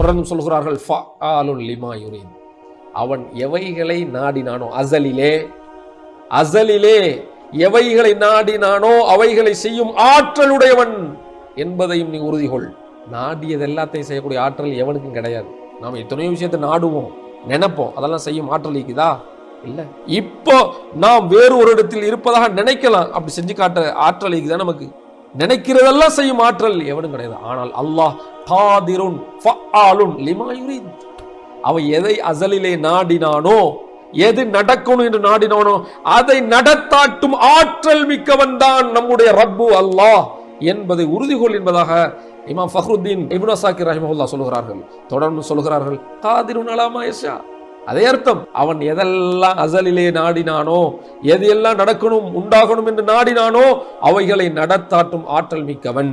தொடர்ந்து சொல்கிறார்கள் ஃபஆலுல் லிமா யுரீத், அவன் எவைகளை நாடினானோ அசலிலே எவைகளை நாடினானோ அவைகளை செய்யும் ஆற்றலுடையவன் என்பதையும் நீ உறுதி கொள். நாடியது எல்லாத்தையும் செய்யக்கூடிய ஆற்றல் எவனுக்கும் கிடையாது. நாம் எத்தனையோ விஷயத்தை நாடுவோம், நினைப்போம், அதெல்லாம் செய்யும் ஆற்றல் இருக்குதா? இல்ல. இப்போ நாம் வேறு ஒரு இடத்தில் இருப்பதாக நினைக்கலாம், அப்படி செஞ்சு காட்ட ஆற்றல் இருக்குதான் நமக்கு. நினைக்கிறதெல்லாம் செய்யும் ஆற்றல் எவனும் கிடையாது. ஆனால் அல்லாஹ் காதிருன் ஃபஆலுன் லிமா யுரீத், அவன் எதை அசலிலே நாடினானோ, எது நடக்கணும் என்று நாடினானோ அதை நடத்தாட்டும் ஆற்றல் மிக்கவன் தான் நம்முடைய ரப்பு அல்லாஹ் என்பதை உறுதிகொள் என்பதாக இமாம் ஃபக்ருத்தீன் இப்னு அஸாக்கிர் ரஹிமஹுல்லாஹ் சொல்கிறார்கள். தொடர்ந்து சொல்கிறார்கள் காதிருன் அலா மா யஷா, அதே அர்த்தம், அவன் எதெல்லாம் அசலிலே நாடினானோ, எது எல்லாம் நடக்கணும் உண்டாகணும் என்று நாடினானோ அவைகளை நடத்தாட்டும் ஆற்றல் மிக்கவன்.